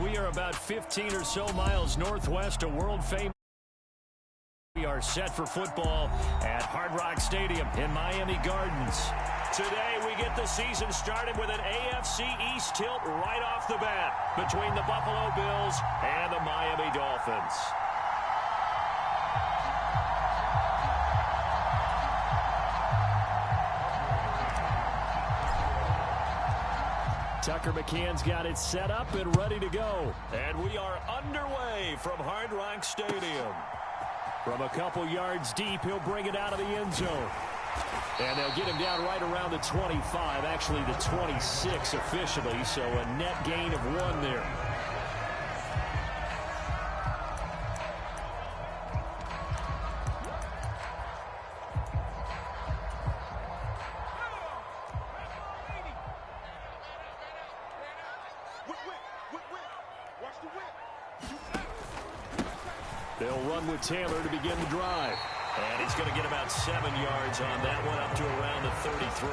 We are about 15 or so miles northwest of world-famous. We are set for football at Hard Rock Stadium in Miami Gardens. Today, we get the season started with an AFC East tilt right off the bat between the Buffalo Bills and the Miami Dolphins. Tucker McCann's got it set up and ready to go. And we are underway from Hard Rock Stadium. From a couple yards deep, he'll bring it out of the end zone. And they'll get him down right around the 25, actually the 26 officially, so a net gain of 1 there. They'll run with Taylor to begin the drive. And he's going to get about 7 yards on that one, up to around the 33.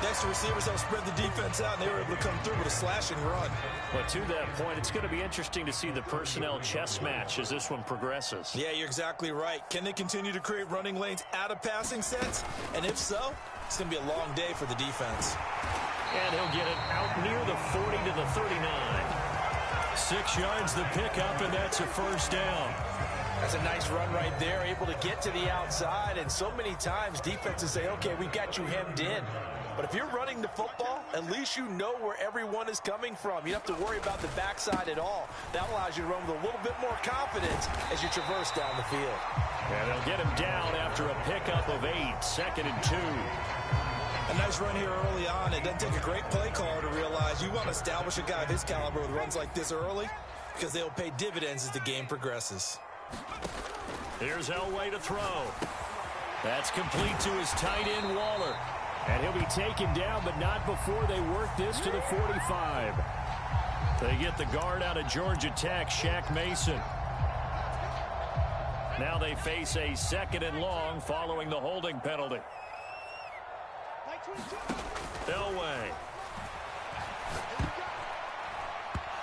Next, the receivers help spread the defense out, and they were able to come through with a slashing run. But to that point, it's going to be interesting to see the personnel chess match as this one progresses. Yeah, you're exactly right. Can they continue to create running lanes out of passing sets? And if so, it's going to be a long day for the defense. And he'll get it out near the 40 to the 39. 6 yards the pickup, and that's a first down. That's a nice run right there, able to get to the outside. And so many times defenses say, okay, we've got you hemmed in. But if you're running the football, at least you know where everyone is coming from. You don't have to worry about the backside at all. That allows you to run with a little bit more confidence as you traverse down the field. And they'll get him down after a pickup of 8, 2nd and 2. A nice run here early on. It doesn't take a great play caller to realize you want to establish a guy of his caliber with runs like this early, because they'll pay dividends as the game progresses. Here's Elway to throw. That's complete to his tight end, Waller. And he'll be taken down, but not before they work this to the 45. They get the guard out of Georgia Tech, Shaq Mason. Now they face a 2nd and long following the holding penalty. Elway.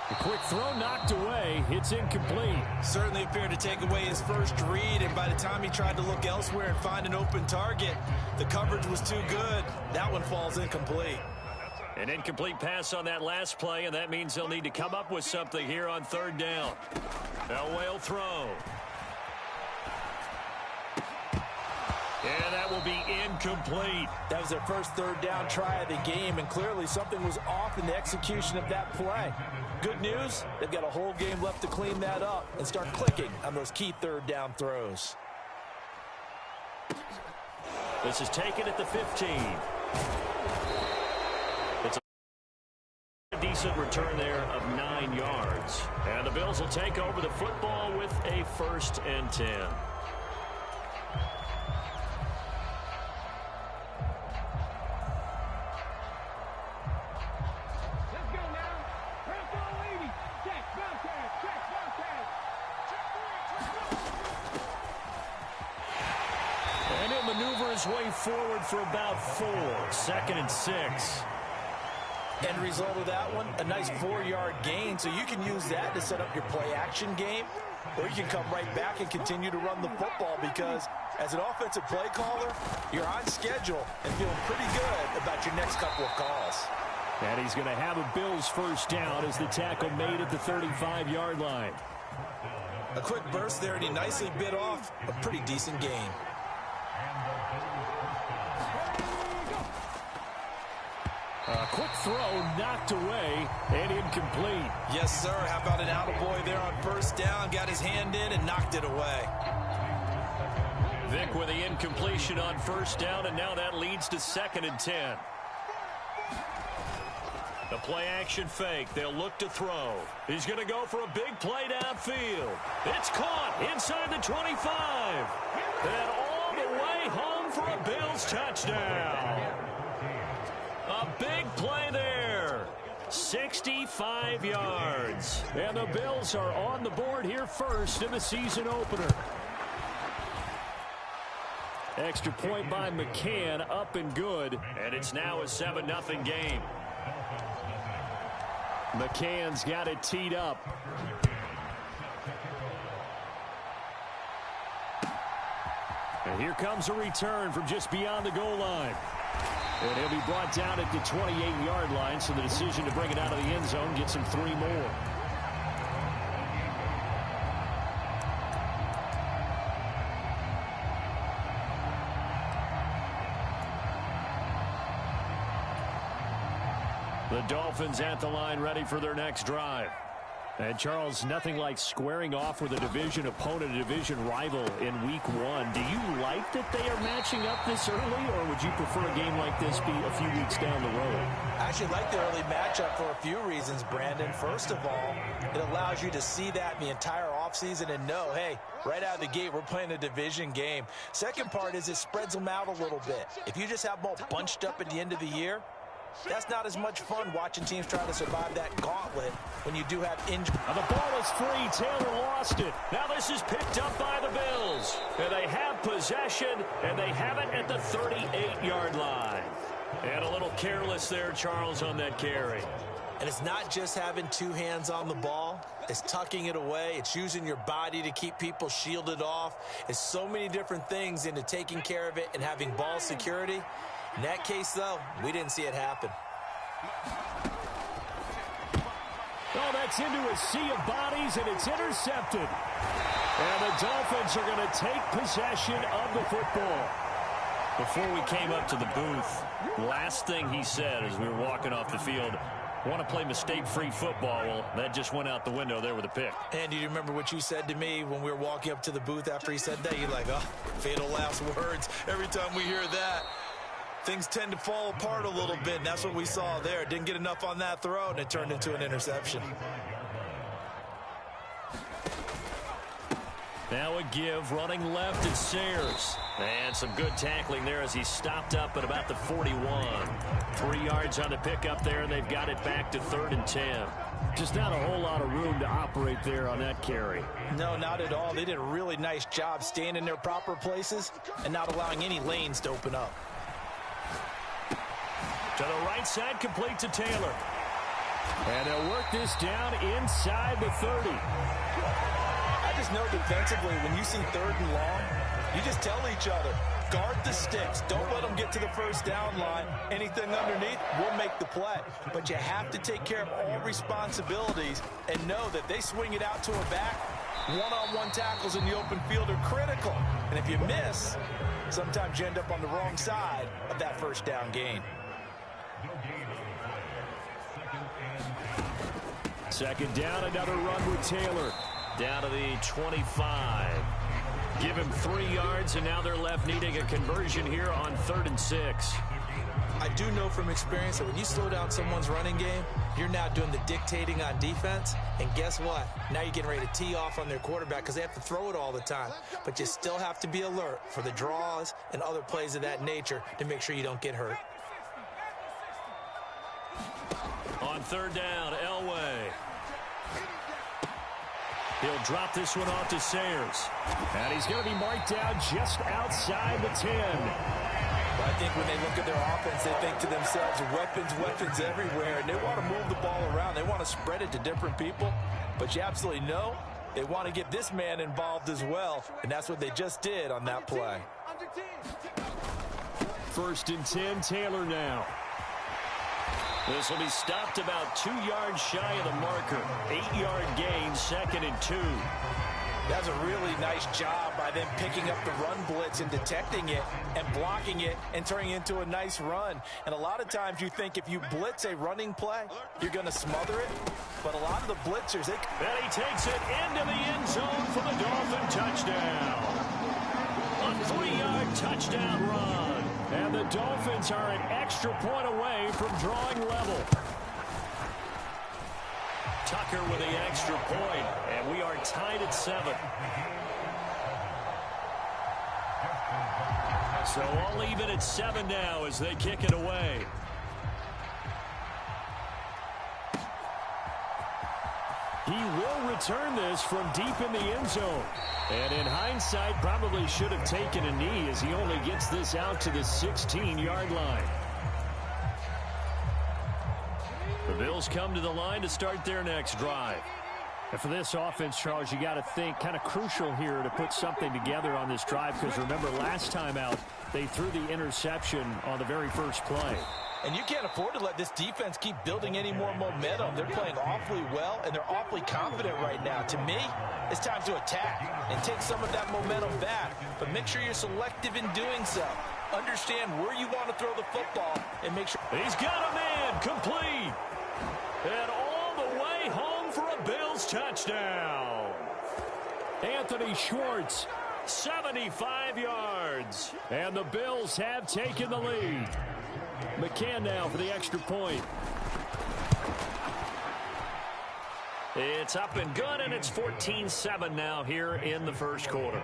The quick throw knocked away. It's incomplete. Certainly appeared to take away his first read, and by the time he tried to look elsewhere and find an open target, the coverage was too good. That one falls incomplete. An incomplete pass on that last play, and that means they'll need to come up with something here on 3rd down. Elway will throw. And that will be incomplete. That was their first 3rd down try of the game, and clearly something was off in the execution of that play. Good news, they've got a whole game left to clean that up and start clicking on those key 3rd down throws. This is taken at the 15. It's a decent return there of 9 yards. And the Bills will take over the football with a 1st and 10. Way forward for about 4, 2nd and 6. End result of that one, a nice 4-yard gain, so you can use that to set up your play-action game, or you can come right back and continue to run the football, because as an offensive play caller, you're on schedule and feeling pretty good about your next couple of calls. And he's going to have a Bills 1st down as the tackle made at the 35-yard line. A quick burst there, and he nicely bit off a pretty decent gain. A quick throw knocked away and incomplete. Yes, sir. How about an attaboy there on 1st down? Got his hand in and knocked it away. Vick with the incompletion on 1st down, and now that leads to 2nd and 10. The play-action fake. They'll look to throw. He's going to go for a big play downfield. It's caught inside the 25. And all the way home for a Bills touchdown. A big play there. 65 yards. And the Bills are on the board here first in the season opener. Extra point by McCann, up and good. And it's now a 7-0 game. McCann's got it teed up. And here comes a return from just beyond the goal line. And he'll be brought down at the 28-yard line, so the decision to bring it out of the end zone gets him 3 more. The Dolphins at the line, ready for their next drive. And, Charles, nothing like squaring off with a division opponent, a division rival in Week 1. Do you like that they are matching up this early, or would you prefer a game like this be a few weeks down the road? I actually like the early matchup for a few reasons, Brandon. First of all, it allows you to see that in the entire offseason and know, hey, right out of the gate, we're playing a division game. Second part is it spreads them out a little bit. If you just have them all bunched up at the end of the year, that's not as much fun watching teams try to survive that gauntlet when you do have injury. Now the ball is free. Taylor lost it. Now this is picked up by the Bills. And they have possession, and they have it at the 38-yard line. And a little careless there, Charles, on that carry. And it's not just having 2 hands on the ball. It's tucking it away. It's using your body to keep people shielded off. It's so many different things into taking care of it and having ball security. In that case, though, we didn't see it happen. Oh, that's into a sea of bodies, and it's intercepted. And the Dolphins are going to take possession of the football. Before we came up to the booth, last thing he said as we were walking off the field, want to play mistake-free football. Well, that just went out the window there with a pick. And do you remember what you said to me when we were walking up to the booth after he said that? You're like, oh, fatal last words. Every time we hear that, things tend to fall apart a little bit, and that's what we saw there. Didn't get enough on that throw, and it turned into an interception. Now a give, running left is Sayers. And some good tackling there as he stopped up at about the 41. 3 yards on the pickup there, and they've got it back to 3rd and 10. Just not a whole lot of room to operate there on that carry. No, not at all. They did a really nice job staying in their proper places and not allowing any lanes to open up. To the right side, complete to Taylor. And they'll work this down inside the 30. I just know defensively, when you see 3rd and long, you just tell each other, guard the sticks. Don't let them get to the first down line. Anything underneath will make the play. But you have to take care of all responsibilities and know that they swing it out to a back. One-on-one tackles in the open field are critical. And if you miss, sometimes you end up on the wrong side of that first down gain. Second down, another run with Taylor. Down to the 25. Give him 3 yards, and now they're left needing a conversion here on 3rd and 6. I do know from experience that when you slow down someone's running game, you're now doing the dictating on defense. And guess what? Now you're getting ready to tee off on their quarterback because they have to throw it all the time. But you still have to be alert for the draws and other plays of that nature to make sure you don't get hurt. On 3rd down, Elway. He'll drop this one off to Sayers. And he's going to be marked down just outside the 10. I think when they look at their offense, they think to themselves, weapons everywhere, and they want to move the ball around. They want to spread it to different people, but you absolutely know they want to get this man involved as well, and that's what they just did on that play. 1st and 10, Taylor now. This will be stopped about 2 yards shy of the marker. 8-yard gain, 2nd and 2. That's a really nice job by them picking up the run blitz and detecting it and blocking it and turning it into a nice run. And a lot of times you think if you blitz a running play, you're going to smother it. But a lot of the blitzers, and he takes it into the end zone for the Dolphin touchdown. A 3-yard touchdown run. And the Dolphins are an extra point away from drawing level. Tucker with the extra point, and we are tied at 7. So all even at 7 now as they kick it away. He will return this from deep in the end zone. And in hindsight, probably should have taken a knee as he only gets this out to the 16-yard line. The Bills come to the line to start their next drive. And for this offense, Charles, you got to think kind of crucial here to put something together on this drive, because remember last time out they threw the interception on the very first play. And you can't afford to let this defense keep building any more momentum. They're playing awfully well, and they're awfully confident right now. To me, it's time to attack and take some of that momentum back. But make sure you're selective in doing so. Understand where you want to throw the football and make sure. He's got a man complete. And all the way home for a Bills touchdown. Anthony Schwartz. 75 yards. And the Bills have taken the lead. McCann now for the extra point. It's up and good, and it's 14-7 now here in the first quarter.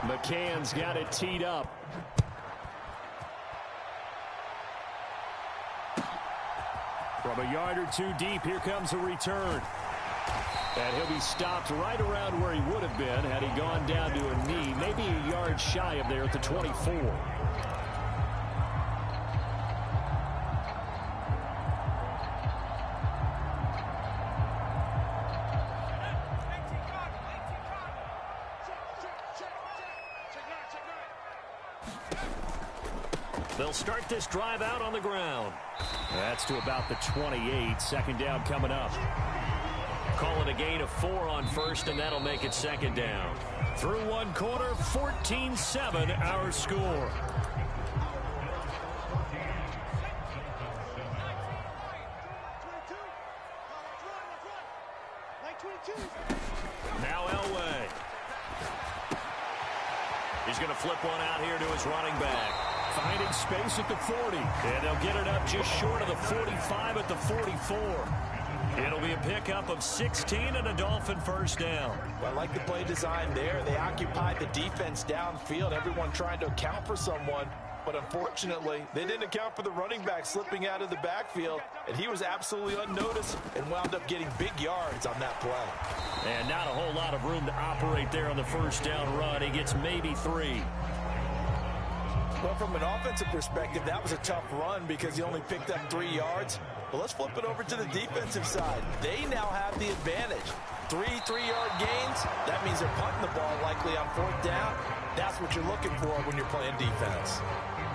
McCann's got it teed up. From a yard or two deep, here comes a return. And he'll be stopped right around where he would have been had he gone down to a knee, maybe a yard shy of there at the 24. They'll start this drive out on the ground. That's to about the 28. Second down coming up. Call it a gain of 4 on first, and that'll make it second down. Through one quarter, 14-7 our score. Now Elway. He's going to flip one out here to his running back. Finding space at the 40. And they'll get it up just short of the 45 at the 44. It'll be a pickup of 16 and a Dolphin first down. Well, I like the play design there. They occupied the defense downfield, everyone trying to account for someone. But unfortunately, they didn't account for the running back slipping out of the backfield, and he was absolutely unnoticed and wound up getting big yards on that play. And not a whole lot of room to operate there on the first down run. He gets maybe 3. Well, from an offensive perspective, that was a tough run because he only picked up 3 yards. But let's flip it over to the defensive side. They now have the advantage. 3 3-yard gains, that means they're punting the ball likely on 4th down. That's what you're looking for when you're playing defense.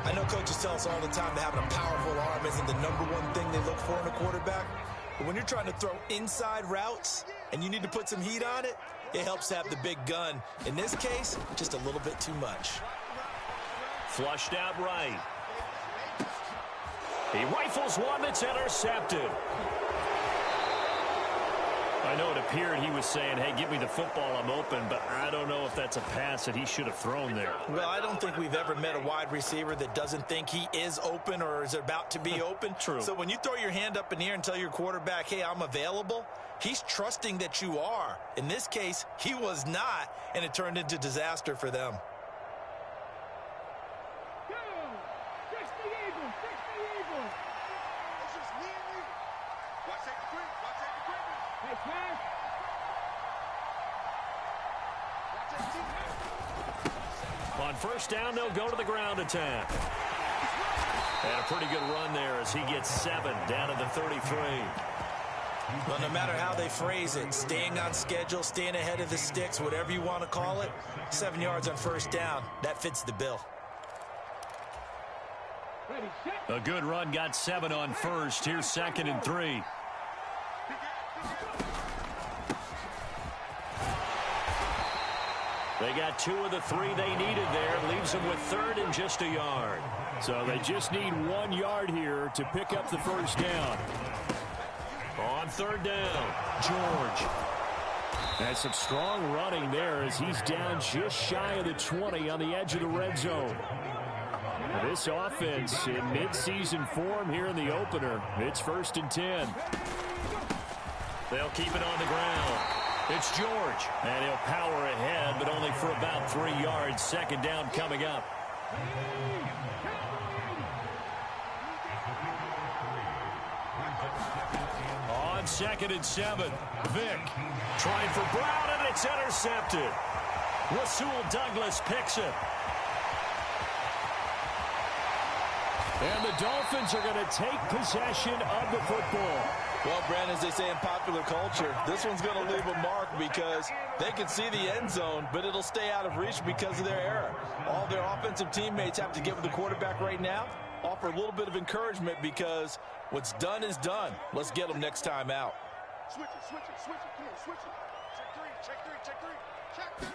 I know coaches tell us all the time that having a powerful arm isn't the #1 thing they look for in a quarterback. But when you're trying to throw inside routes and you need to put some heat on it, it helps to have the big gun. In this case, just a little bit too much. Flushed out right. He rifles one that's intercepted. I know it appeared he was saying, hey, give me the football, I'm open, but I don't know if that's a pass that he should have thrown there. Well, I don't think we've ever met a wide receiver that doesn't think he is open or is about to be open. True. So when you throw your hand up in the air and tell your quarterback, hey, I'm available, he's trusting that you are. In this case, he was not, and it turned into disaster for them. On first down, they'll go to the ground attack. And a pretty good run there as he gets 7 down to the 33. Well, no matter how they phrase it, staying on schedule, staying ahead of the sticks, whatever you want to call it, 7 yards on first down, that fits the bill. A good run, got 7 on first. Here's 2nd and 3. They got 2 of the 3 they needed there. Leaves them with 3rd and just a yard. So they just need 1 yard here to pick up the first down. On 3rd down, George. And some strong running there as he's down just shy of the 20 on the edge of the red zone. This offense in midseason form here in the opener. It's 1st and 10. They'll keep it on the ground. It's George. And he'll power ahead, but only for about 3 yards. 2nd down coming up. On 2nd and 7, Vick trying for Brown, and it's intercepted. Rasul Douglas picks it. And the Dolphins are going to take possession of the football. Well, Brandon, as they say in popular culture, this one's going to leave a mark because they can see the end zone, but it'll stay out of reach because of their error. All their offensive teammates have to give the quarterback right now, offer a little bit of encouragement because what's done is done. Let's get them next time out. Switch it, switch it, switch it. Come on, switch it. Check three, check three, check three, check three.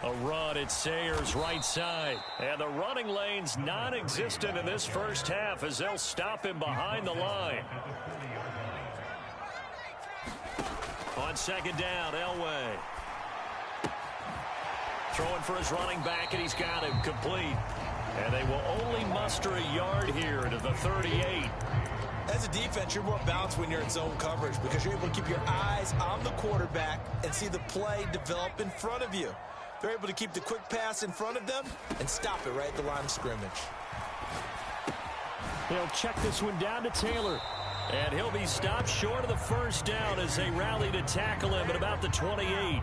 A run at Sayers' right side. And the running lane's non-existent in this first half as they'll stop him behind the line. On second down, Elway. Throwing for his running back, and he's got him complete. And they will only muster a yard here to the 38. As a defense, you're more balanced when you're in zone coverage because you're able to keep your eyes on the quarterback and see the play develop in front of you. They're able to keep the quick pass in front of them and stop it right at the line of scrimmage. They'll check this one down to Taylor. And he'll be stopped short of the first down as they rally to tackle him at about the 28.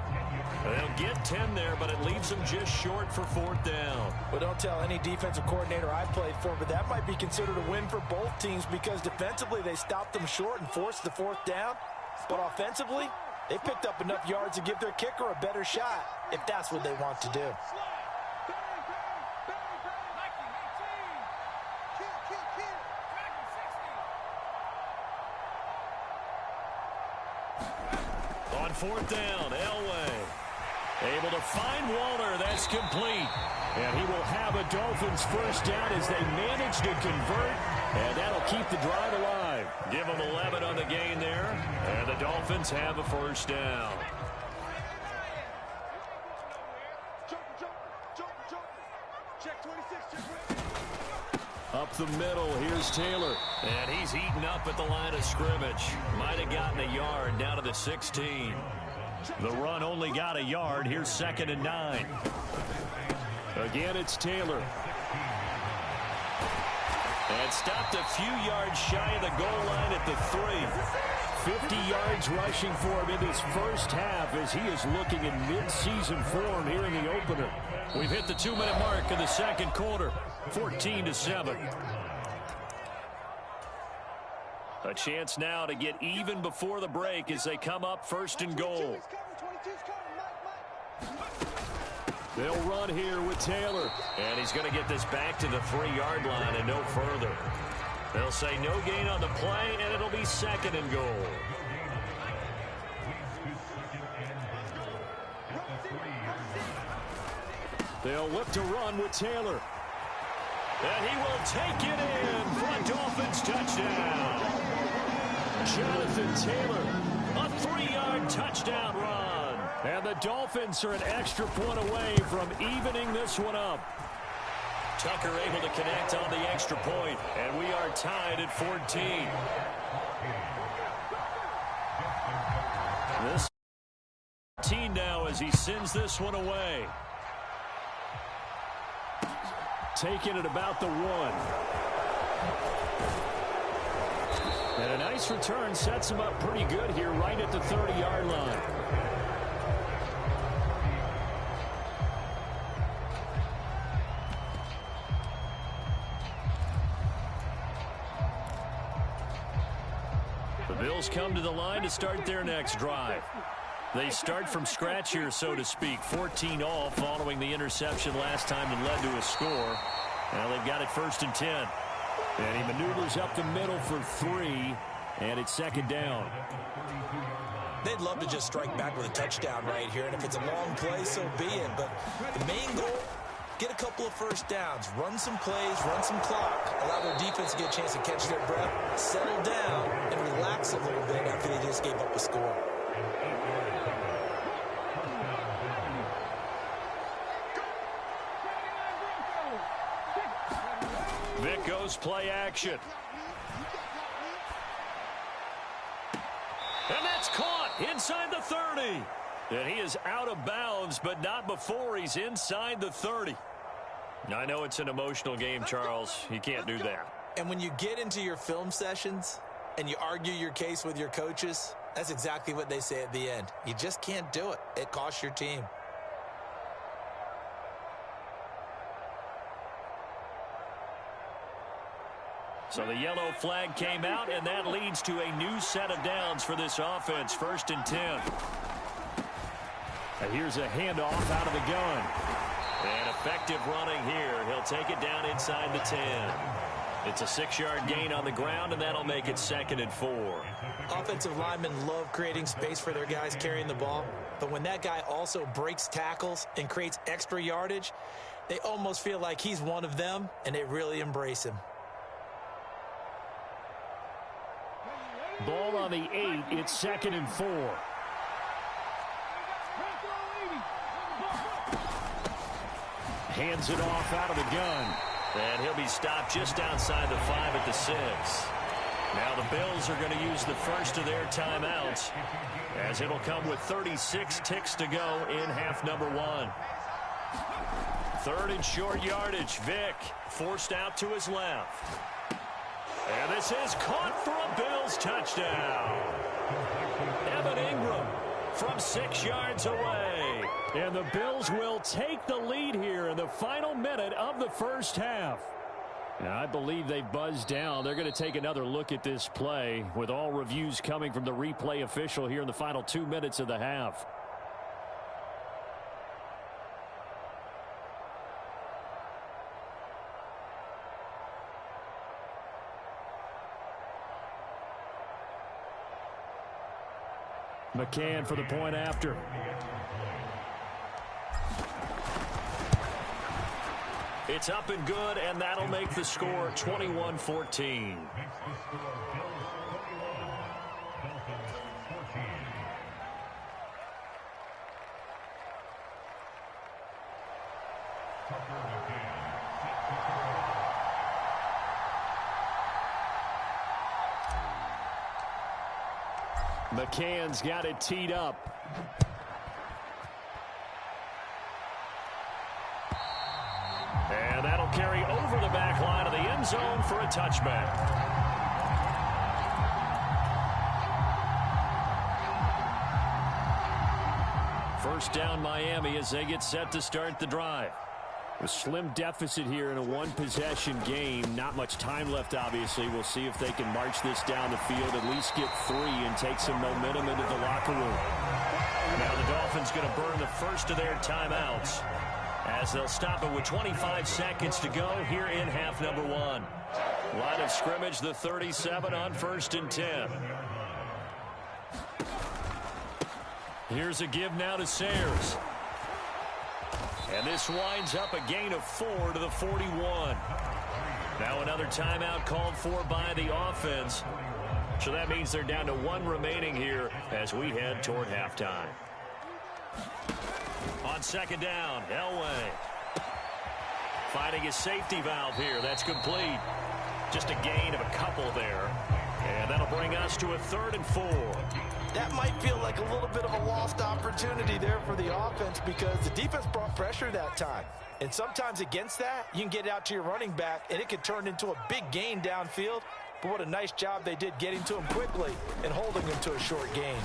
They'll get 10 there, but it leaves them just short for fourth down. Well, don't tell any defensive coordinator I played for, but that might be considered a win for both teams because defensively they stopped them short and forced the fourth down. But offensively, they picked up enough yards to give their kicker a better shot if that's what they want to do. On fourth down, Elway. Able to find Walter. That's complete. And he will have a Dolphins first down as they manage to convert. And that'll keep the drive alive. Give them 11 on the gain there. And the Dolphins have a first down. Up the middle, here's Taylor. And he's eaten up at the line of scrimmage. Might have gotten a yard down to the 16. The run only got a yard. Here's 2nd and 9. Again, it's Taylor. And stopped a few yards shy of the goal line at the 3. 50 yards rushing for him in his first half as he is looking in mid-season form here in the opener. We've hit the 2-minute mark of the second quarter. 14-7. A chance now to get even before the break as they come up 1st and goal. They'll run here with Taylor. And he's going to get this back to the 3-yard line and no further. They'll say no gain on the play, and it'll be 2nd and goal. They'll look to run with Taylor. And he will take it in for a Dolphins touchdown. Jonathan Taylor, a 3-yard touchdown run. And the Dolphins are an extra point away from evening this one up. Tucker able to connect on the extra point, and we are tied at 14. This 14 now as he sends this one away. Taking it about the 1. And a nice return sets him up pretty good here right at the 30-yard line. The Bills come to the line to start their next drive. They start from scratch here, so to speak. 14 all following the interception last time that led to a score. Now they've got it 1st and 10. And he maneuvers up the middle for 3, and it's 2nd down. They'd love to just strike back with a touchdown right here, and if it's a long play, so be it. But the main goal, get a couple of first downs, run some plays, run some clock, allow their defense to get a chance to catch their breath, settle down, and relax a little bit after they just gave up a score. Vic goes play action. And that's caught inside the 30. And he is out of bounds, but not before he's inside the 30. I know it's an emotional game, Charles. You can't do that. And when you get into your film sessions and you argue your case with your coaches, that's exactly what they say at the end. You just can't do it. It costs your team. So the yellow flag came out, and that leads to a new set of downs for this offense. 1st and 10. And here's a handoff out of the gun. And effective running here. He'll take it down inside the 10. It's a 6-yard gain on the ground, and that'll make it 2nd and 4. Offensive linemen love creating space for their guys carrying the ball, but when that guy also breaks tackles and creates extra yardage, they almost feel like he's one of them, and they really embrace him. Ball on the 8. It's 2nd and 4. Hands it off out of the gun. And he'll be stopped just outside the 5 at the 6. Now the Bills are going to use the first of their timeouts, as it'll come with 36 ticks to go in half number 1. 3rd and short yardage. Vick forced out to his left. And this is caught for a Bills touchdown. Evan Ingram from 6 yards away. And the Bills will take the lead here in the final minute of the first half. And I believe they've buzzed down. They're going to take another look at this play, with all reviews coming from the replay official here in the final 2 minutes of the half. McCann for the point after. It's up and good, and that'll make the score 21-14. McCann's got it teed up. And that'll carry over the back line of the end zone for a touchback. First down Miami as they get set to start the drive. A slim deficit here in a one-possession game. Not much time left, obviously. We'll see if they can march this down the field, at least get 3 and take some momentum into the locker room. Now the Dolphins going to burn the first of their timeouts, as they'll stop it with 25 seconds to go here in half number 1. Line of scrimmage, the 37 on 1st and 10. Here's a give now to Sayers. And this winds up a gain of 4 to the 41. Now another timeout called for by the offense. So that means they're down to 1 remaining here as we head toward halftime. On 2nd down, Elway finding his safety valve here. That's complete. Just a gain of a couple there. And that'll bring us to a 3rd and 4. That might feel like a little bit of a lost opportunity there for the offense, because the defense brought pressure that time. And sometimes against that, you can get it out to your running back, and it could turn into a big gain downfield. But what a nice job they did getting to him quickly and holding him to a short gain.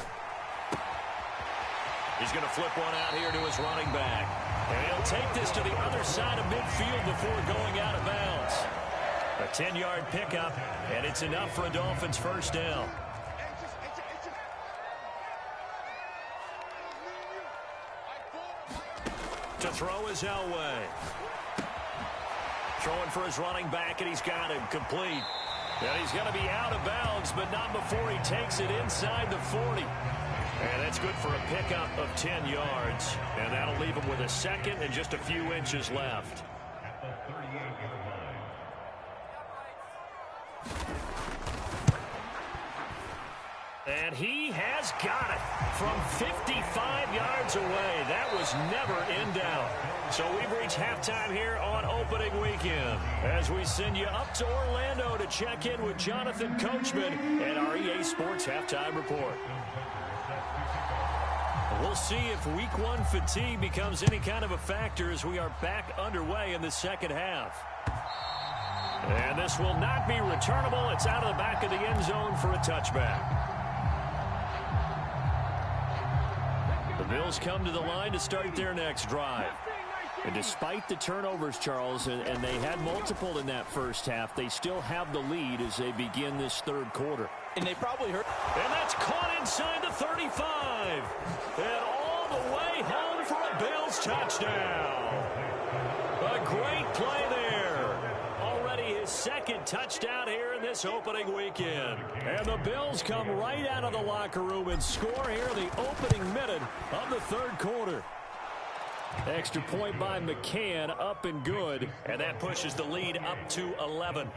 He's going to flip one out here to his running back. And he'll take this to the other side of midfield before going out of bounds. A 10-yard pickup, and it's enough for a Dolphins first down. To throw is Elway. Throwing for his running back, and he's got him complete. And he's going to be out of bounds, but not before he takes it inside the 40. And that's good for a pickup of 10 yards. And that'll leave him with a second and just a few inches left. And he has got it from 55 yards away. That was never in doubt. So we've reached halftime here on opening weekend, as we send you up to Orlando to check in with Jonathan Coachman and our EA Sports Halftime Report. We'll see if Week 1 fatigue becomes any kind of a factor as we are back underway in the second half. And this will not be returnable. It's out of the back of the end zone for a touchback. The Bills come to the line to start their next drive. And despite the turnovers, Charles, and they had multiple in that first half, they still have the lead as they begin this third quarter. And they probably hurt. And that's caught inside the 35. And all the way home for a Bills touchdown. A great play there. Already his second touchdown here in this opening weekend. And the Bills come right out of the locker room and score here in the opening minute of the third quarter. Extra point by McCann, up and good. And that pushes the lead up to 11.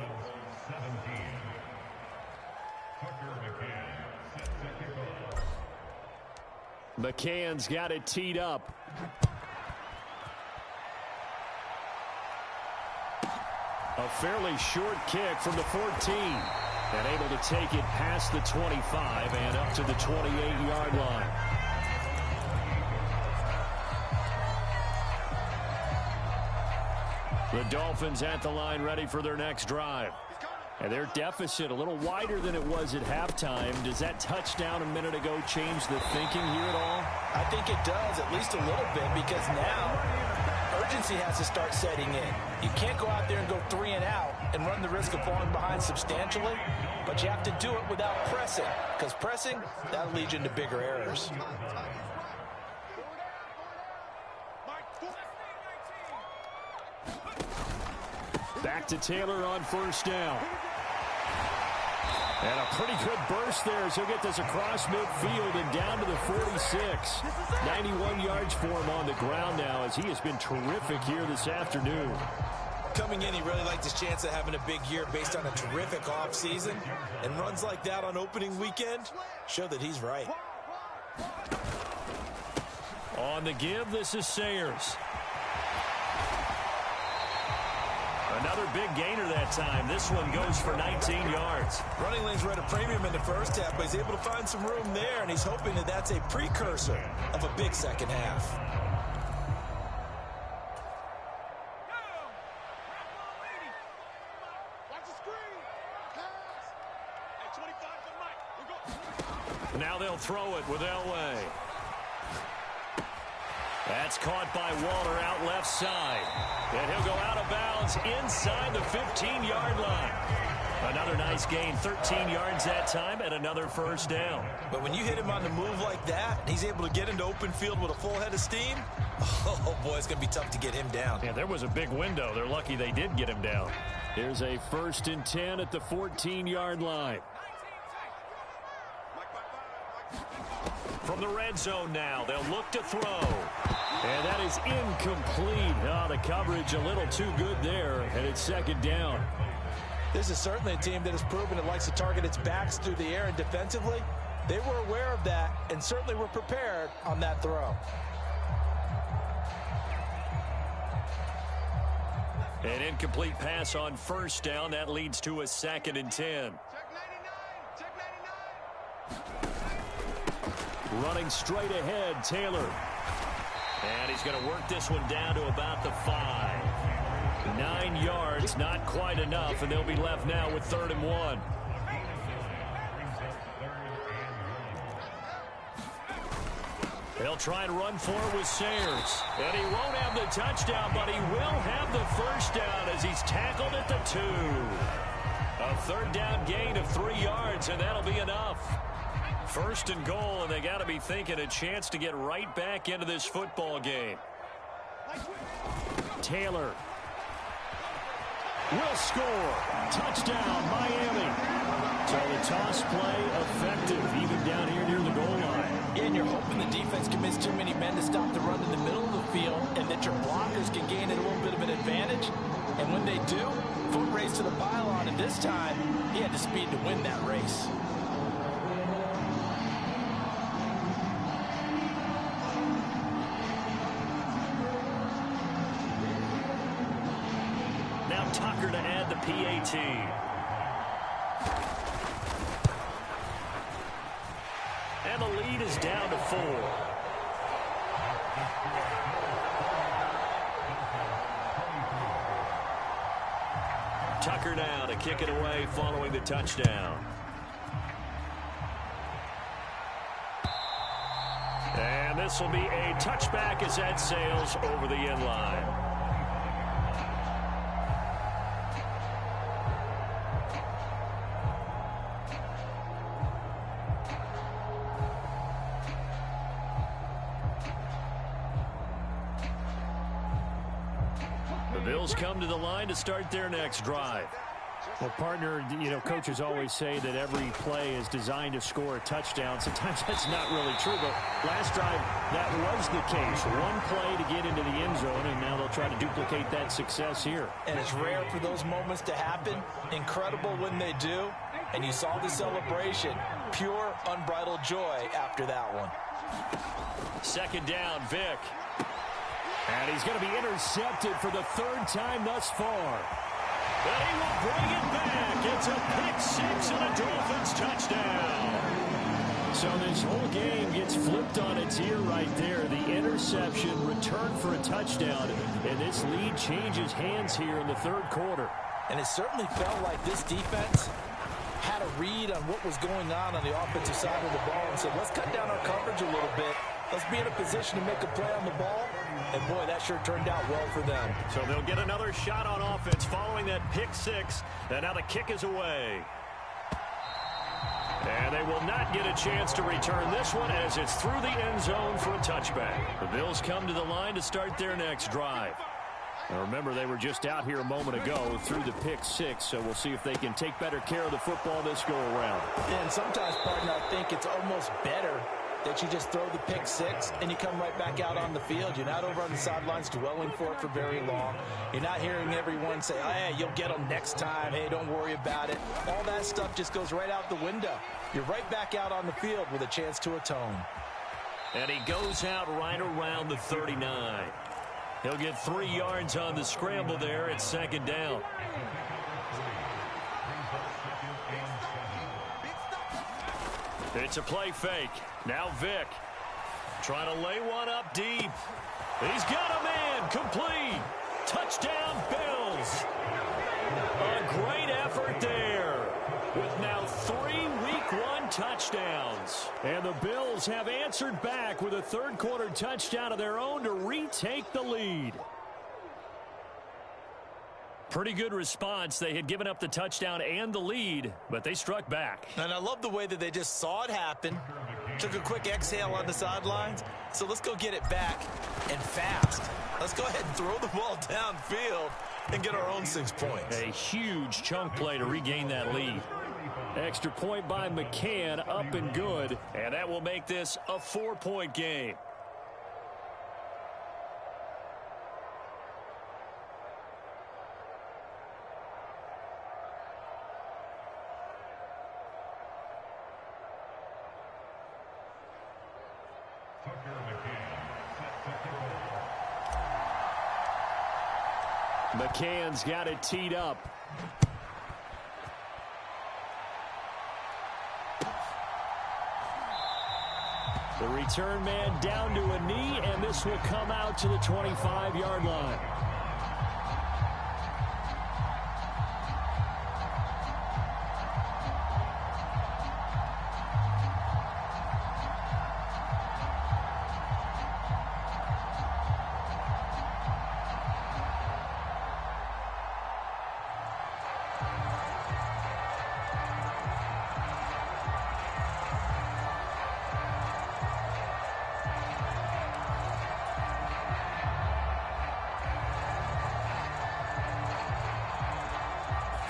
McCann's got it teed up. A fairly short kick from the 14. And able to take it past the 25 and up to the 28-yard line. The Dolphins at the line ready for their next drive. And their deficit a little wider than it was at halftime. Does that touchdown a minute ago change the thinking here at all? I think it does, at least a little bit, because now urgency has to start setting in. You can't go out there and go 3 and out and run the risk of falling behind substantially, but you have to do it without pressing, because pressing, that'll lead you into bigger errors. Back to Taylor on first down. And a pretty good burst there as he'll get this across midfield and down to the 46. 91 yards for him on the ground now as he has been terrific here this afternoon. Coming in, he really liked his chance of having a big year based on a terrific offseason. And runs like that on opening weekend show that he's right. On the give, this is Sayers. Another big gainer that time. This one goes for 19 yards. Running lanes were at a premium in the first half, but he's able to find some room there, and he's hoping that that's a precursor of a big second half. Now they'll throw it with Elway. That's caught by Waller out left side. And he'll go out of bounds inside the 15-yard line. Another nice gain, 13 yards that time, and another first down. But when you hit him on the move like that, and he's able to get into open field with a full head of steam, oh boy, it's going to be tough to get him down. Yeah, there was a big window. They're lucky they did get him down. Here's a 1st and 10 at the 14-yard line. From the red zone now, they'll look to throw. And that is incomplete. Oh, the coverage a little too good there, and it's second down. This is certainly a team that has proven it likes to target its backs through the air and defensively. They were aware of that and certainly were prepared on that throw. An incomplete pass on first down. That leads to a 2nd and 10. Running straight ahead, Taylor. And he's going to work this one down to about the 5. 9 yards, not quite enough, and they'll be left now with 3rd and 1. They'll try and run for it with Sayers. And he won't have the touchdown, but he will have the first down as he's tackled at the 2. A 3rd down gain of 3 yards, and that'll be enough. 1st and goal, and they got to be thinking a chance to get right back into this football game. Taylor will score. Touchdown, Miami. So the toss play effective, even down here near the goal line. And you're hoping the defense commits too many men to stop the run in the middle of the field and that your blockers can gain a little bit of an advantage. And when they do, foot race to the pylon, and this time he had the speed to win that race. Now Tucker to add the PAT. And the lead is down to 4. Tucker now to kick it away following the touchdown. And this this will be a touchback as that sails over the end line. The Bills come to the line to start their next drive. Well, partner, coaches always say that every play is designed to score a touchdown. Sometimes that's not really true, but last drive, that was the case. One play to get into the end zone, and now they'll try to duplicate that success here. And it's rare for those moments to happen. Incredible when they do. And you saw the celebration. Pure, unbridled joy after that one. Second down, Vic. And he's going to be intercepted for the third time thus far. But he will bring it back. It's a pick-6 and a Dolphins touchdown. So this whole game gets flipped on its ear right there. The interception, return for a touchdown, and this lead changes hands here in the third quarter. And it certainly felt like this defense had a read on what was going on the offensive side of the ball and said, let's cut down our coverage a little bit. Let's be in a position to make a play on the ball. And, boy, that sure turned out well for them. So they'll get another shot on offense following that pick-6. And now the kick is away. And they will not get a chance to return this one as it's through the end zone for a touchback. The Bills come to the line to start their next drive. Now remember, they were just out here a moment ago through the pick-6, so we'll see if they can take better care of the football this go-around. And sometimes, partner, I think it's almost better that you just throw the pick-6 and you come right back out on the field. You're not over on the sidelines dwelling for it for very long. You're not hearing everyone say, oh, hey, you'll get them next time. Hey, don't worry about it. All that stuff just goes right out the window. You're right back out on the field with a chance to atone. And he goes out right around the 39. He'll get 3 yards on the scramble there at second down. It's a play fake. Now Vic trying to lay one up deep. He's got a man. Complete. Touchdown, Bills. A great effort there with now 3 Week 1 touchdowns. And the Bills have answered back with a third-quarter touchdown of their own to retake the lead. Pretty good response. They had given up the touchdown and the lead, but they struck back. And I love the way that they just saw it happen, took a quick exhale on the sidelines. So let's go get it back and fast. Let's go ahead and throw the ball downfield and get our own 6 points. A huge chunk play to regain that lead. Extra point by McCann, up and good. And that will make this a 4-point game. McCann's got it teed up. The return man down to a knee, and this will come out to the 25-yard line.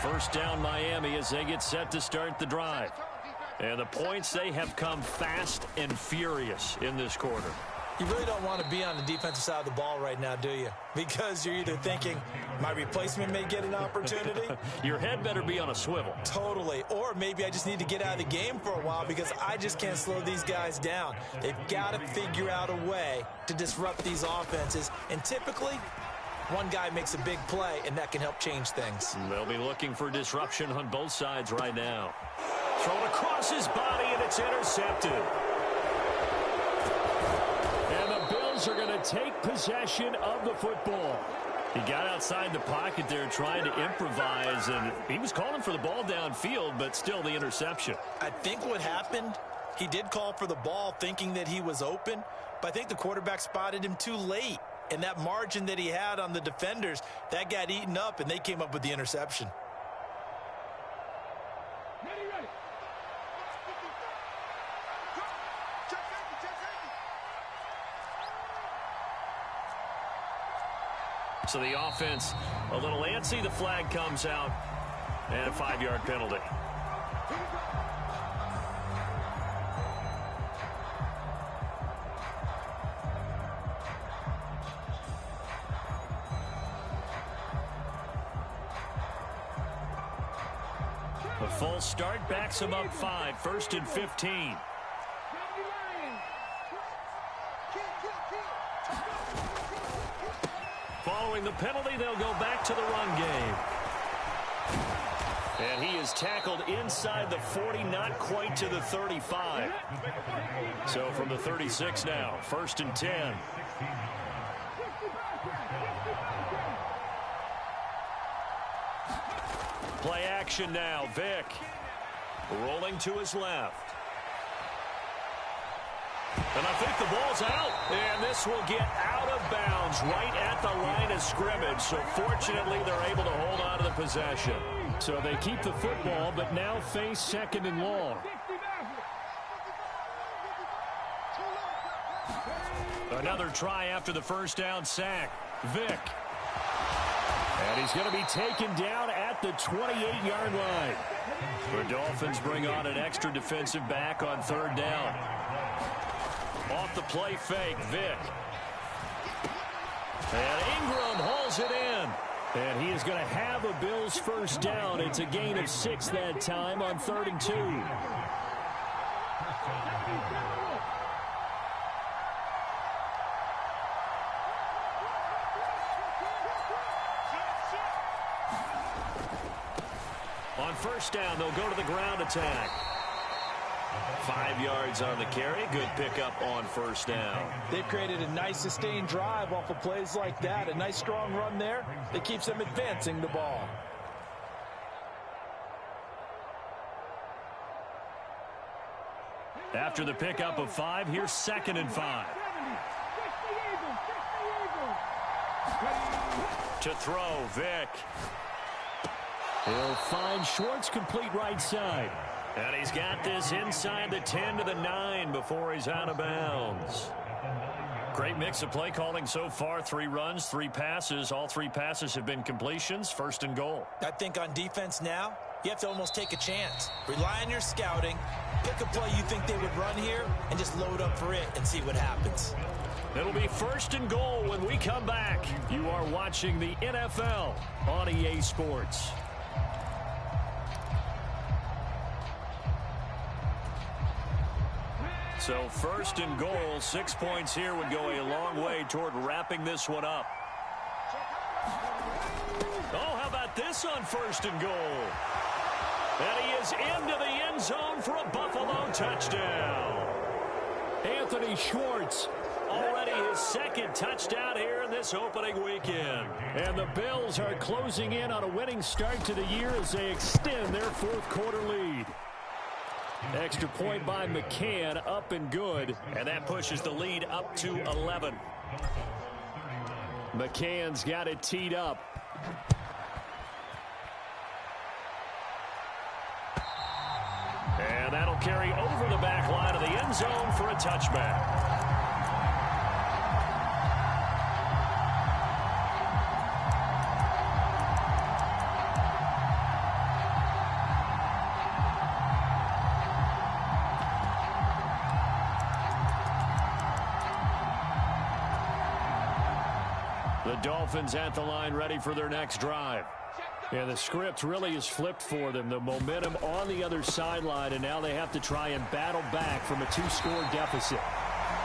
First down Miami as they get set to start the drive. And the points, they have come fast and furious in this quarter. You really don't want to be on the defensive side of the ball right now, do you? Because you're either thinking, my replacement may get an opportunity. Your head better be on a swivel. Totally. Or maybe I just need to get out of the game for a while because I just can't slow these guys down. They've got to figure out a way to disrupt these offenses. And typically, one guy makes a big play, and that can help change things. They'll be looking for disruption on both sides right now. Thrown across his body, and it's intercepted. And the Bills are going to take possession of the football. He got outside the pocket there trying to improvise, and he was calling for the ball downfield, but still the interception. I think what happened, he did call for the ball thinking that he was open, but I think the quarterback spotted him too late. And that margin that he had on the defenders, that got eaten up, and they came up with the interception. Ready. So the offense a little antsy. The flag comes out, and a 5-yard penalty. A full start backs him up 5, 1st and 15. Following the penalty, they'll go back to the run game. And he is tackled inside the 40, not quite to the 35. So from the 36 now, 1st and 10. Play action now. Vick rolling to his left. And I think the ball's out. And this will get out of bounds right at the line of scrimmage. So fortunately, they're able to hold on to the possession. So they keep the football, but now face 2nd and long. Another try after the first down sack. Vick. And he's going to be taken down at the 28-yard line. The Dolphins bring on an extra defensive back on 3rd down. Off the play fake, Vick. And Ingram hauls it in. And he is going to have a Bills first down. It's a gain of 6 that time on 3rd and 2. On 1st down, they'll go to the ground attack. 5 yards on the carry. Good pickup on 1st down. They've created a nice sustained drive off of plays like that. A nice strong run there that keeps them advancing the ball. After the pickup of 5, here's 2nd and 5. To throw, Vick. He'll find Schwartz complete right side. And he's got this inside the 10 to the 9 before he's out of bounds. Great mix of play calling so far. 3 runs, 3 passes. All 3 passes have been completions. 1st and goal. I think on defense now, you have to almost take a chance. Rely on your scouting. Pick a play you think they would run here and just load up for it and see what happens. It'll be 1st and goal when we come back. You are watching the NFL on EA Sports. So 1st and goal, 6 points here would go a long way toward wrapping this one up. Oh, how about this on 1st and goal? And he is into the end zone for a Buffalo touchdown. Anthony Schwartz. Already his 2nd touchdown here in this opening weekend. And the Bills are closing in on a winning start to the year as they extend their 4th quarter lead. Extra point by McCann, up and good. And that pushes the lead up to 11. McCann's got it teed up. And that'll carry over the back line of the end zone for a touchback. The Dolphins at the line ready for their next drive. Yeah, the script really is flipped for them. The momentum on the other sideline, and now they have to try and battle back from a 2-score deficit.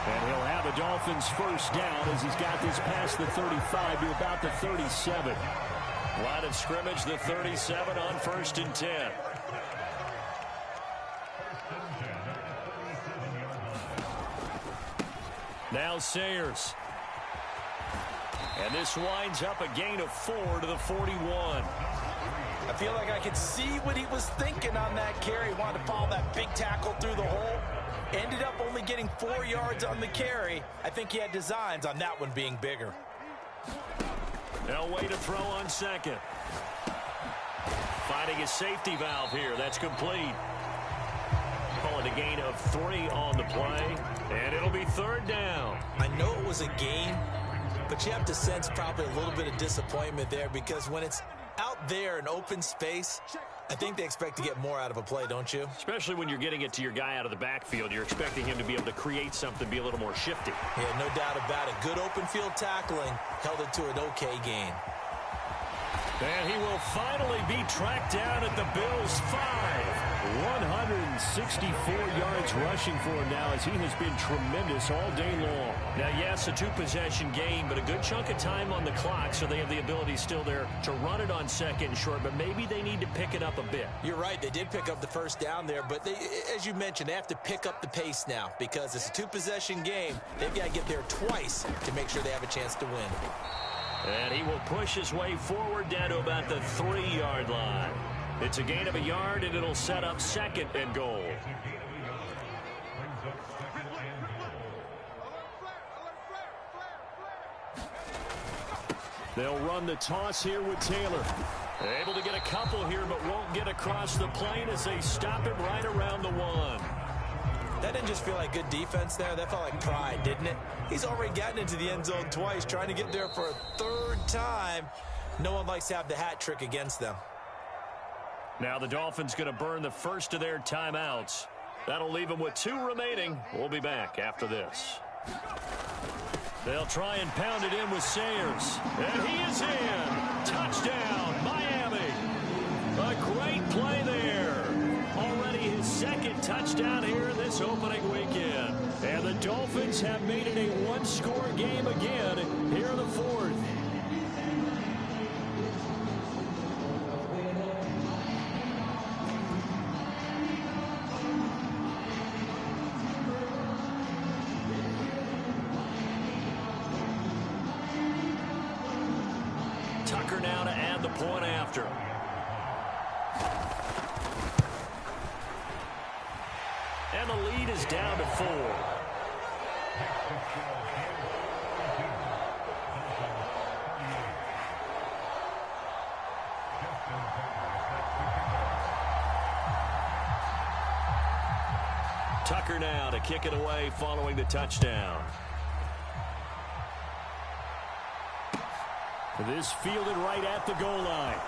And he'll have a Dolphins first down as he's got this past the 35 to about the 37. Line of scrimmage, the 37 on 1st and 10. Now Sayers. And this winds up a gain of 4 to the 41. I feel like I could see what he was thinking on that carry. He wanted to follow that big tackle through the hole. Ended up only getting 4 yards on the carry. I think he had designs on that one being bigger. They'll wait to throw on second. Finding a safety valve here. That's complete. Call it a gain of 3 on the play. And it'll be third down. I know it was a gain, but you have to sense probably a little bit of disappointment there because when it's out there in open space, I think they expect to get more out of a play, don't you? Especially when you're getting it to your guy out of the backfield. You're expecting him to be able to create something, be a little more shifty. Yeah, no doubt about it. Good open field tackling held it to an okay gain. And he will finally be tracked down at the Bills' 5. 164 yards rushing for him now as he has been tremendous all day long. Now, yes, a 2-possession game, but a good chunk of time on the clock, so they have the ability still there to run it on second and short, but maybe they need to pick it up a bit. You're right. They did pick up the first down there, but as you mentioned, they have to pick up the pace now because it's a 2-possession game. They've got to get there twice to make sure they have a chance to win. And he will push his way forward down to about the 3-yard line. It's a gain of a yard, and it'll set up second and goal. They'll run the toss here with Taylor. Able to get a couple here, but won't get across the plane as they stop him right around the 1. That didn't just feel like good defense there. That felt like pride, didn't it? He's already gotten into the end zone twice, trying to get there for a 3rd time. No one likes to have the hat trick against them. Now the Dolphins going to burn the first of their timeouts. That'll leave them with 2 remaining. We'll be back after this. They'll try and pound it in with Sayers. And he is in. Touchdown, Miami. A great play there. Already his 2nd touchdown here this opening weekend. And the Dolphins have made it a 1-score game again here in the 4th. Tucker now to add the point after. And the lead is down to 4. Tucker now to kick it away following the touchdown. This fielded right at the goal line.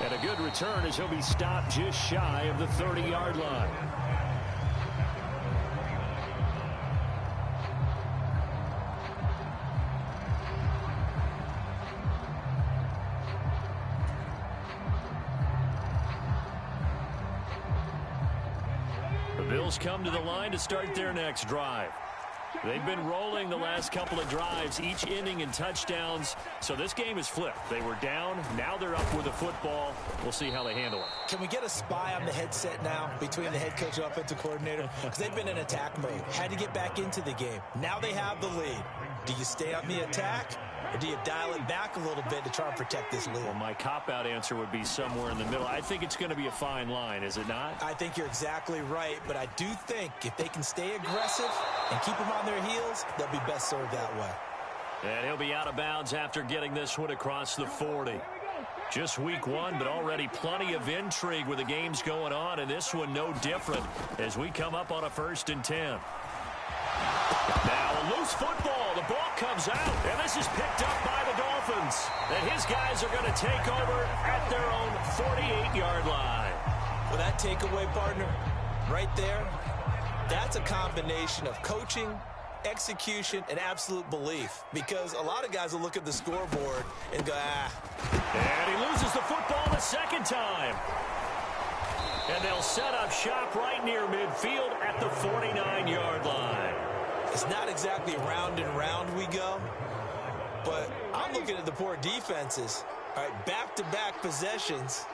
And a good return as he'll be stopped just shy of the 30-yard line. The Bills come to the line to start their next drive. They've been rolling the last couple of drives, each ending in touchdowns. So this game is flipped. They were down. Now they're up with the football. We'll see how they handle it. Can we get a spy on the headset now between the head coach and offensive coordinator? Because they've been in attack mode. Had to get back into the game. Now they have the lead. Do you stay on the attack? Or do you dial it back a little bit to try and protect this lead? Well, my cop-out answer would be somewhere in the middle. I think it's going to be a fine line, is it not? I think you're exactly right, but I do think if they can stay aggressive and keep them on their heels, they'll be best served that way. And he'll be out of bounds after getting this one across the 40. Just week 1, but already plenty of intrigue with the games going on, and this one no different as we come up on a 1st and 10. Now a loose football. The ball comes out, and this is picked up by the Dolphins. And his guys are going to take over at their own 48-yard line. Well, that takeaway, partner, right there, that's a combination of coaching, execution, and absolute belief. Because a lot of guys will look at the scoreboard and go, And he loses the football the 2nd time. And they'll set up shop right near midfield at the 49-yard line. It's not exactly round and round we go, but I'm looking at the poor defenses. All right, back-to-back possessions.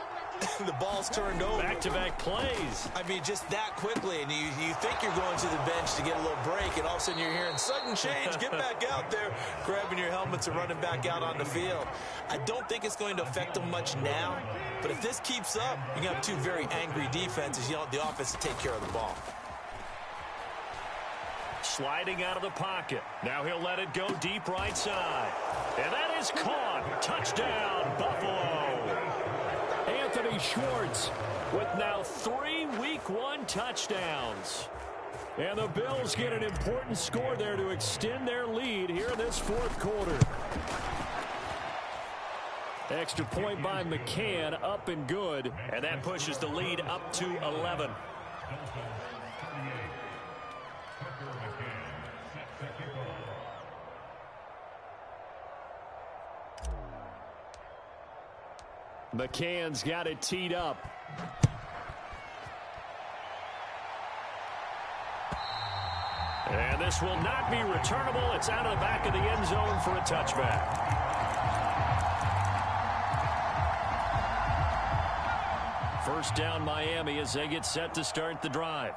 The ball's turned over. Back-to-back plays. I mean, just that quickly, and you think you're going to the bench to get a little break, and all of a sudden you're hearing sudden change, get back out there, grabbing your helmets and running back out on the field. I don't think it's going to affect them much now, But if this keeps up, you're going to have two very angry defenses. You want the offense to take care of the ball. Sliding out of the pocket. Now he'll let it go deep right side. And that is caught. Touchdown, Buffalo. Anthony Schwartz with now 3 Week 1 touchdowns. And the Bills get an important score there to extend their lead here in this fourth quarter. Extra point by McCann, up and good. And that pushes the lead up to 11. McCann's got it teed up. And this will not be returnable. It's out of the back of the end zone for a touchback. First down Miami as they get set to start the drive.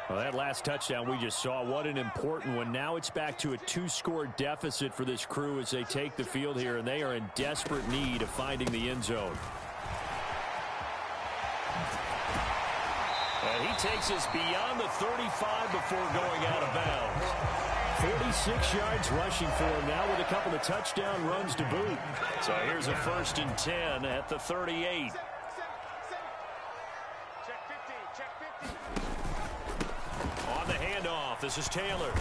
Well, that last touchdown we just saw, what an important one. Now it's back to a 2-score deficit for this crew as they take the field here, and they are in desperate need of finding the end zone. And he takes us beyond the 35 before going out of bounds. 46 yards rushing for him now with a couple of touchdown runs to boot. So here's a 1st and 10 at the 38. This is Taylor.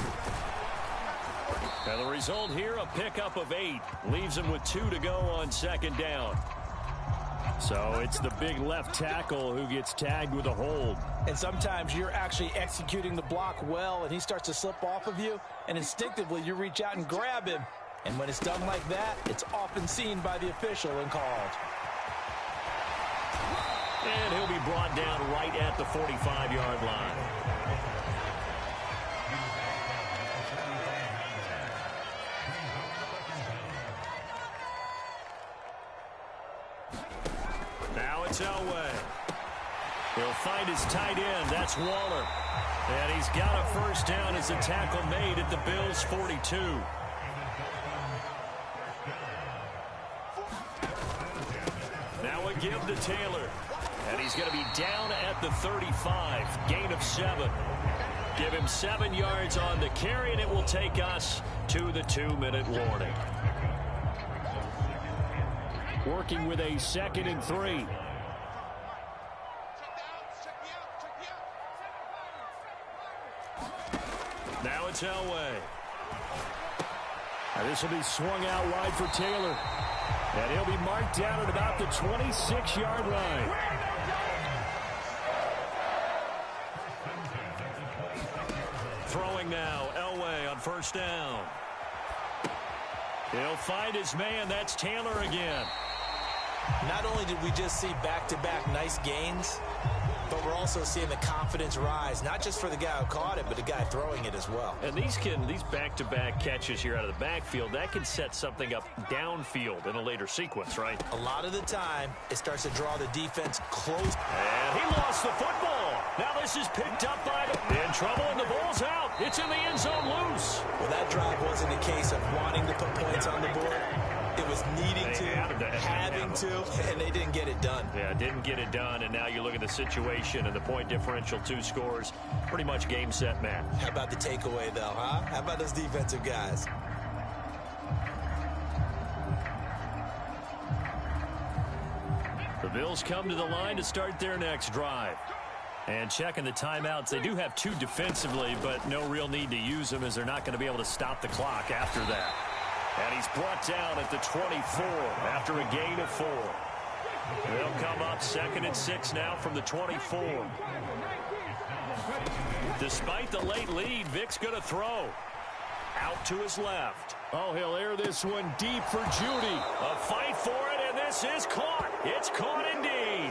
And the result here, a pickup of 8. Leaves him with 2 to go on 2nd down. So it's the big left tackle who gets tagged with a hold. And sometimes you're actually executing the block well, and he starts to slip off of you, and instinctively you reach out and grab him. And when it's done like that, it's often seen by the official and called. And he'll be brought down right at the 45-yard line. Now it's Elway. He'll find his tight end. That's Waller. And he's got a first down as the tackle made at the Bills' 42. Now a give to Taylor. And he's going to be down at the 35. Gain of 7. Give him 7 yards on the carry, and it will take us to the 2-minute warning. Working with a 2nd and 3. Now it's Elway. Now this will be swung out wide for Taylor. And he'll be marked down at about the 26-yard line. Throwing now, Elway on first down. He'll find his man. That's Taylor again. Not only did we just see back-to-back nice gains, but we're also seeing the confidence rise, not just for the guy who caught it, but the guy throwing it as well. And these back-to-back catches here out of the backfield, that can set something up downfield in a later sequence, right? A lot of the time, it starts to draw the defense close. And he lost the football. Now this is picked up by in trouble, and the ball's out. It's in the end zone loose. Well, that drive wasn't a case of wanting to put points on the board. It was needing to, having to, and they didn't get it done. Yeah, didn't get it done, and now you look at the situation and the point differential, 2 scores, pretty much game, set, match. How about the takeaway, though, huh? How about those defensive guys? The Bills come to the line to start their next drive. And checking the timeouts, they do have 2 defensively, but no real need to use them as they're not going to be able to stop the clock after that. And he's brought down at the 24 after a gain of 4. They'll come up 2nd and 6 now from the 24. Despite the late lead, Vic's going to throw. Out to his left. Oh, he'll air this one deep for Judy. A fight for it, and this is caught. It's caught indeed.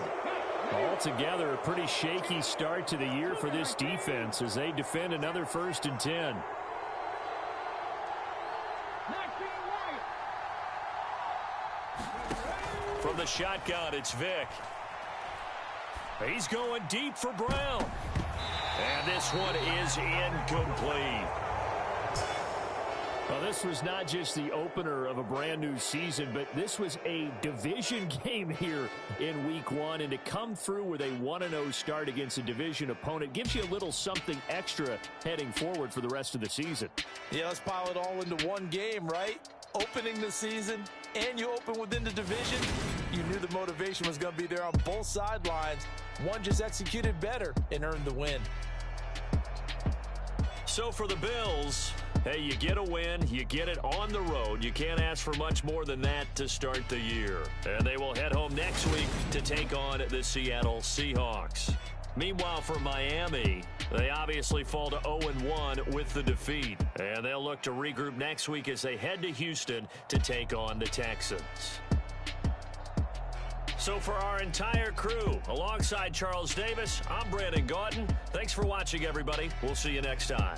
Altogether, a pretty shaky start to the year for this defense as they defend another 1st and 10. From the shotgun, it's Vic. He's going deep for Brown. And this one is incomplete. Well, this was not just the opener of a brand new season, but this was a division game here in week 1. And to come through with a 1-0 start against a division opponent gives you a little something extra heading forward for the rest of the season. Yeah, let's pile it all into one game, right? Opening the season, and you open within the division. You knew the motivation was going to be there on both sidelines. One just executed better and earned the win. So for the Bills, hey, you get a win, you get it on the road. You can't ask for much more than that to start the year. And they will head home next week to take on the Seattle Seahawks. Meanwhile, for Miami, they obviously fall to 0-1 with the defeat. And they'll look to regroup next week as they head to Houston to take on the Texans. So for our entire crew, alongside Charles Davis, I'm Brandon Gauton. Thanks for watching, everybody. We'll see you next time.